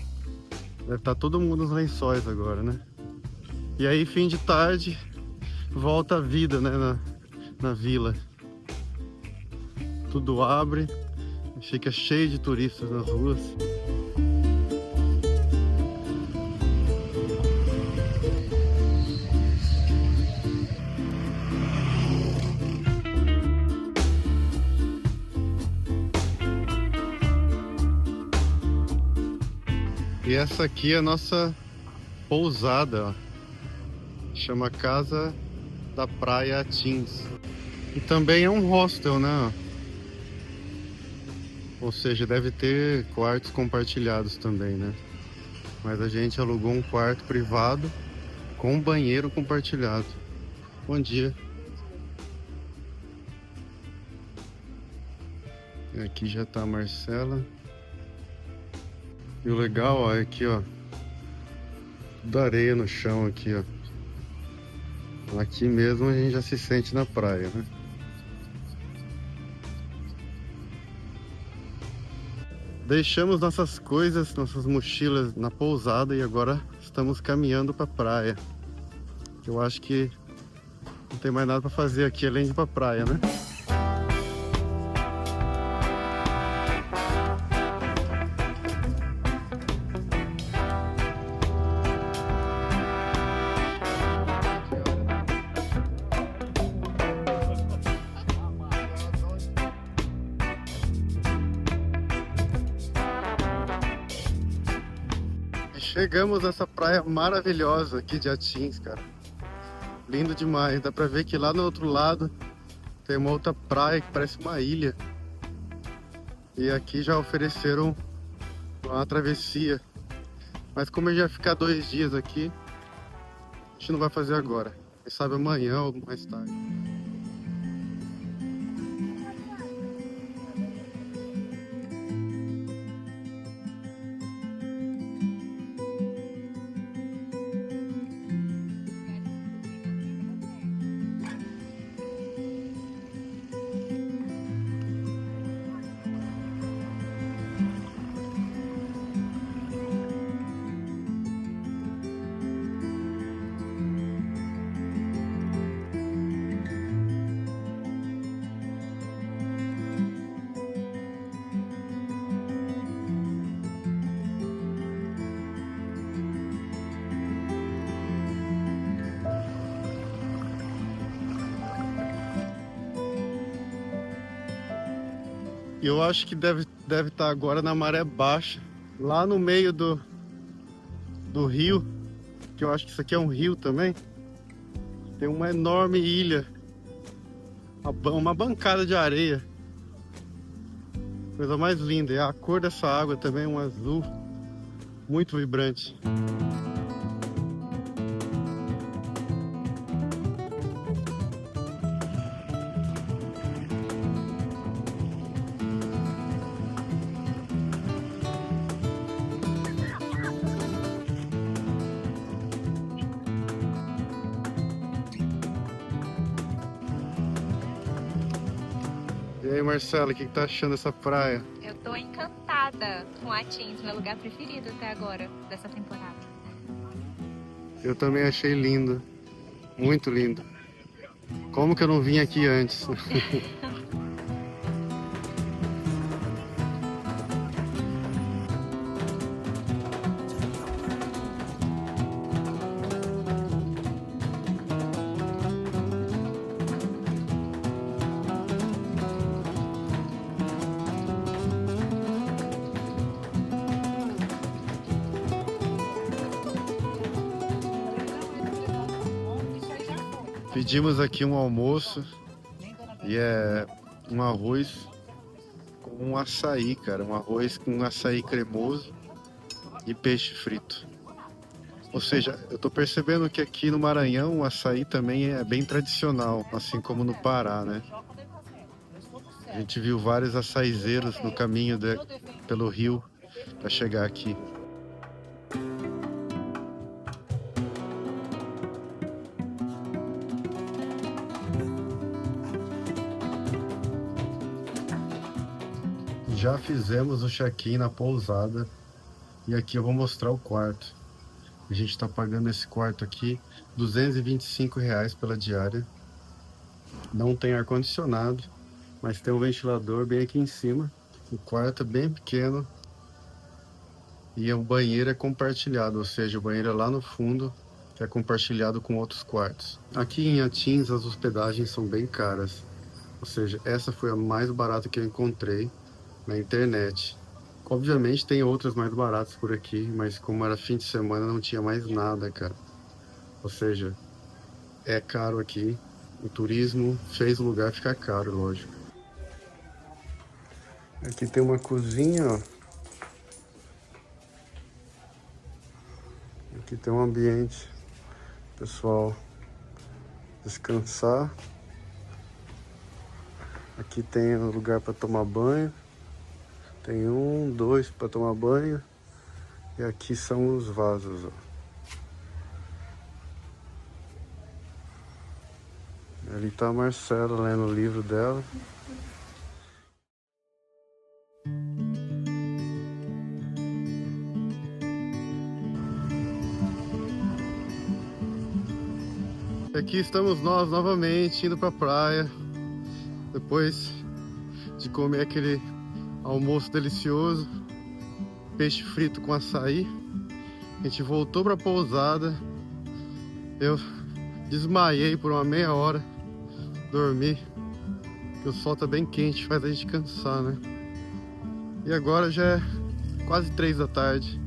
Deve estar todo mundo nos lençóis agora, né? E aí fim de tarde volta a vida, né, na vila. Tudo abre, fica cheio de turistas nas ruas. E essa aqui é a nossa pousada, ó. Chama Casa da Praia Atins. E também é um hostel, né? Ou seja, deve ter quartos compartilhados também, né? Mas a gente alugou um quarto privado com banheiro compartilhado. Bom dia. Aqui já tá a Marcela. E o legal, ó, é aqui, ó, tudo areia no chão aqui, ó. Aqui mesmo a gente já se sente na praia, né? Deixamos nossas coisas, nossas mochilas na pousada e agora estamos caminhando para a praia. Eu acho que não tem mais nada para fazer aqui além de ir para a praia, né? Chegamos nessa praia maravilhosa aqui de Atins, cara. Lindo demais. Dá pra ver que lá no outro lado tem uma outra praia que parece uma ilha. E aqui já ofereceram uma travessia. Mas como a gente vai ficar 2 dias aqui, a gente não vai fazer agora. Quem sabe amanhã ou mais tarde. E eu acho que deve estar agora na maré baixa, lá no meio do rio, que eu acho que isso aqui é um rio também. Tem uma enorme ilha, uma bancada de areia. Coisa mais linda. E a cor dessa água também é um azul muito vibrante. E aí, Marcela, o que tá achando dessa praia? Eu tô encantada com Atins, meu lugar preferido até agora dessa temporada. Eu também achei lindo. Muito lindo. Como que eu não vim aqui antes? Pedimos aqui um almoço e é um arroz com um açaí, cara. Um arroz com um açaí cremoso e peixe frito. Ou seja, eu tô percebendo que aqui no Maranhão o açaí também é bem tradicional, assim como no Pará, né? A gente viu vários açaizeiros no caminho pelo rio para chegar aqui. Já fizemos o check-in na pousada e aqui eu vou mostrar o quarto. A gente está pagando esse quarto aqui R$225 pela diária. Não tem ar-condicionado, mas tem um ventilador bem aqui em cima. O quarto é bem pequeno e o banheiro é compartilhado, ou seja, o banheiro é lá no fundo, que é compartilhado com outros quartos. Aqui em Atins as hospedagens são bem caras, ou seja, essa foi a mais barata que eu encontrei na internet. Obviamente tem outras mais baratas por aqui, mas como era fim de semana não tinha mais nada, cara. Ou seja, é caro aqui. O turismo fez o lugar ficar caro, lógico. Aqui tem uma cozinha, ó. Aqui tem um ambiente, pessoal, descansar. Aqui tem um lugar para tomar banho. Tem 1, 2 para tomar banho. E aqui são os vasos, ó. Ali tá a Marcela lendo o livro dela. E aqui estamos nós novamente indo pra praia. Depois de comer aquele almoço delicioso, peixe frito com açaí, a gente voltou pra pousada. Eu desmaiei por uma meia hora, dormi, porque o sol tá bem quente, faz a gente cansar, né? E agora já é quase 3 da tarde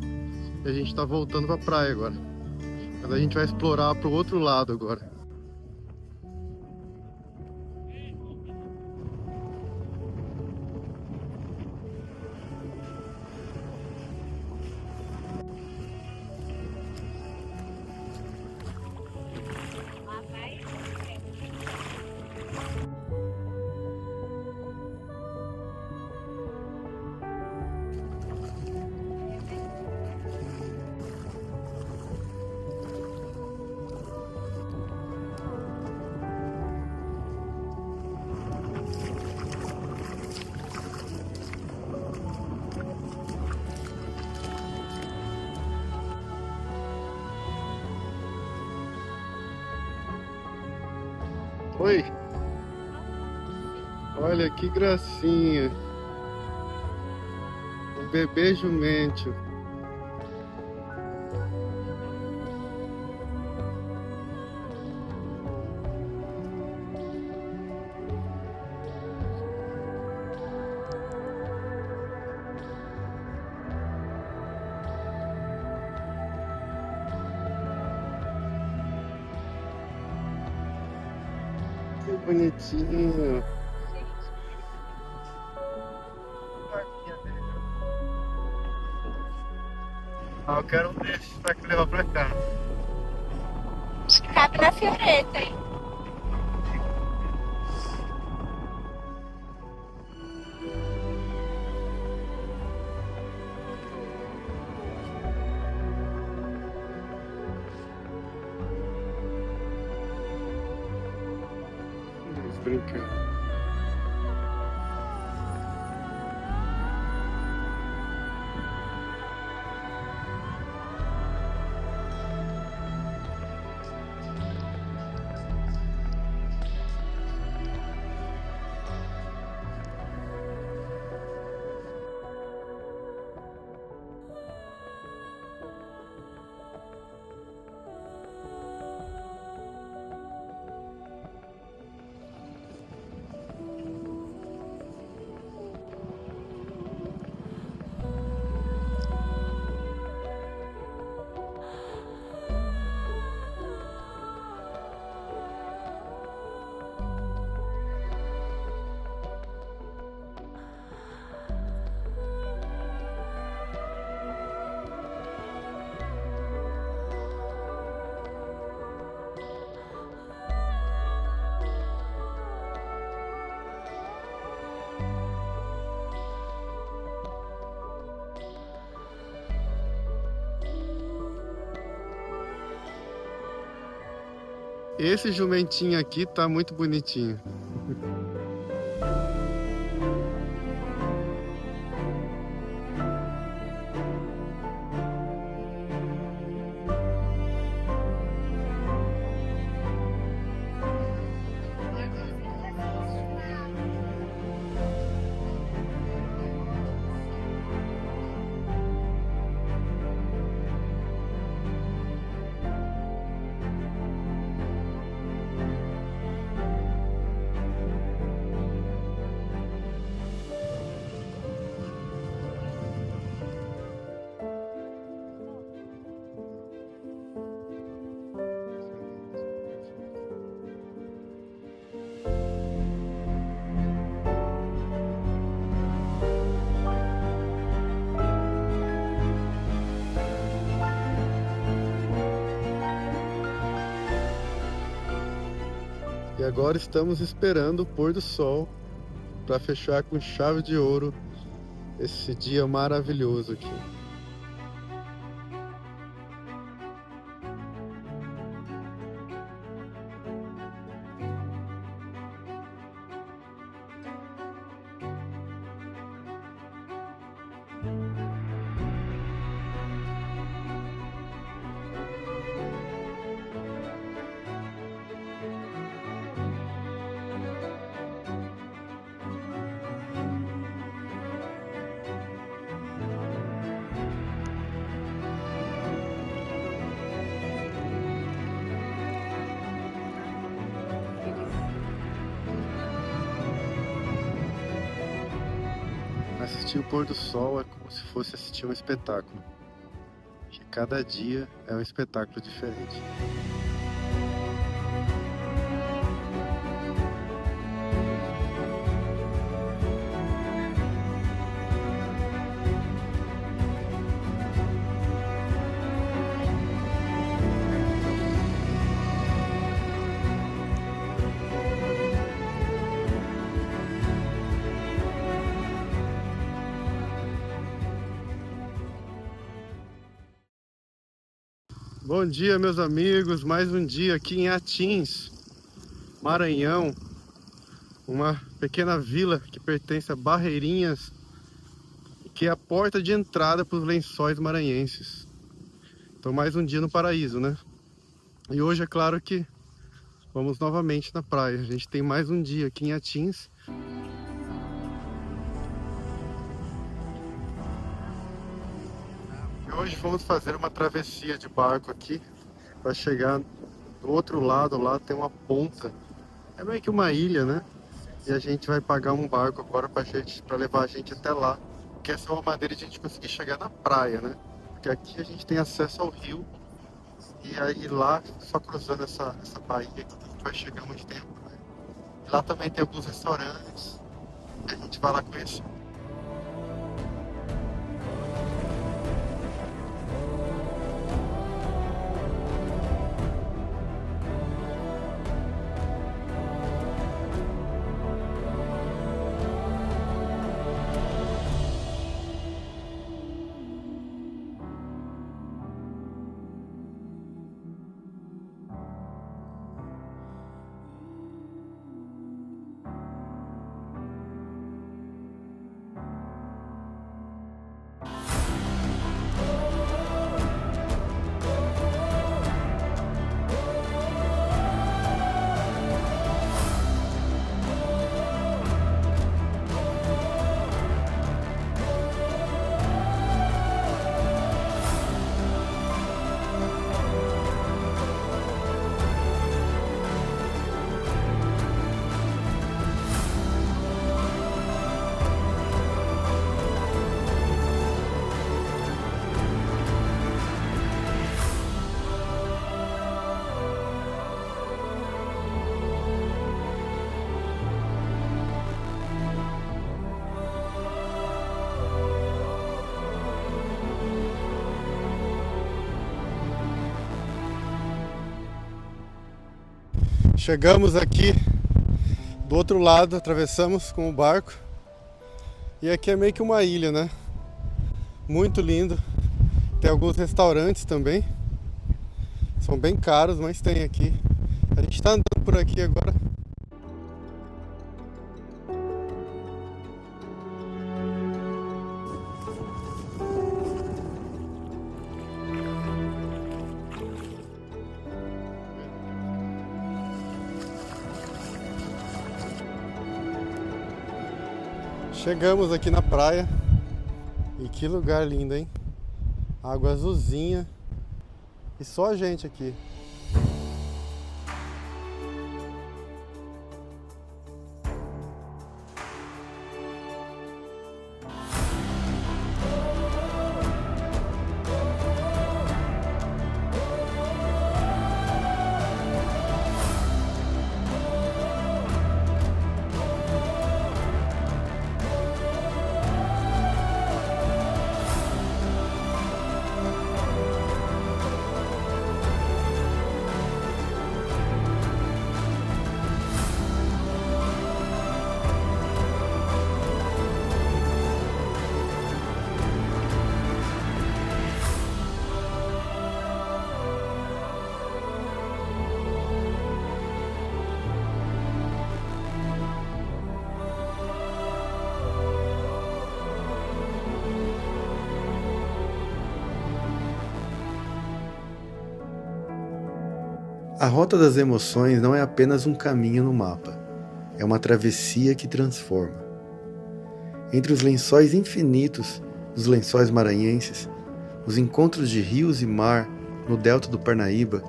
e a gente tá voltando pra praia agora. Mas a gente vai explorar pro outro lado agora. Oi! Olha que gracinha! O bebê jumento. Que bonitinho! Ah, eu quero um desses pra levar pra casa. Acho que cabe na Fioreta, hein? Vamos brincar. Esse jumentinho aqui tá muito bonitinho. E agora estamos esperando o pôr do sol para fechar com chave de ouro esse dia maravilhoso aqui. Assistir o pôr do sol é como se fosse assistir um espetáculo. E cada dia é um espetáculo diferente. Bom dia, meus amigos, mais um dia aqui em Atins, Maranhão, uma pequena vila que pertence a Barreirinhas, que é a porta de entrada para os Lençóis Maranhenses. Então mais um dia no paraíso, né? E hoje é claro que vamos novamente na praia. A gente tem mais um dia aqui em Atins. Hoje vamos fazer uma travessia de barco aqui para chegar do outro lado. Lá tem uma ponta, é meio que uma ilha, né? E a gente vai pagar um barco agora para levar a gente até lá, porque essa é uma maneira de a gente conseguir chegar na praia, né? Porque aqui a gente tem acesso ao rio e aí lá, só cruzando essa baía aqui, a gente vai chegar onde tem a praia. E lá também tem alguns restaurantes e a gente vai lá conhecer. Chegamos aqui do outro lado, atravessamos com o barco e aqui é meio que uma ilha, né? Muito lindo. Tem alguns restaurantes também, são bem caros, mas tem aqui. A gente tá andando por aqui agora. Chegamos aqui na praia. E que lugar lindo, hein? Água azulzinha. E só a gente aqui. A Rota das Emoções não é apenas um caminho no mapa, é uma travessia que transforma. Entre os lençóis infinitos dos Lençóis Maranhenses, os encontros de rios e mar no delta do Parnaíba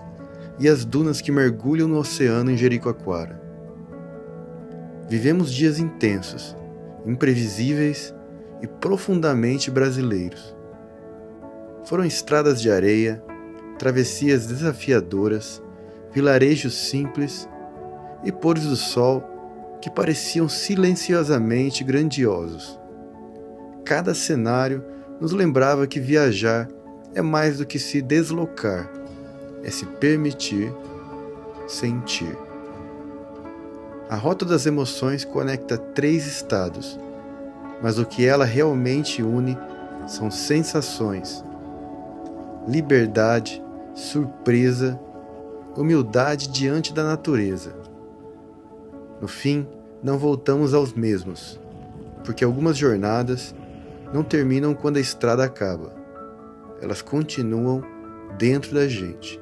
e as dunas que mergulham no oceano em Jericoacoara. Vivemos dias intensos, imprevisíveis e profundamente brasileiros. Foram estradas de areia, travessias desafiadoras, vilarejos simples e pôres do sol que pareciam silenciosamente grandiosos. Cada cenário nos lembrava que viajar é mais do que se deslocar, é se permitir sentir. A Rota das Emoções conecta 3 estados, mas o que ela realmente une são sensações, liberdade, surpresa, humildade diante da natureza. No fim, não voltamos aos mesmos, porque algumas jornadas não terminam quando a estrada acaba. Elas continuam dentro da gente.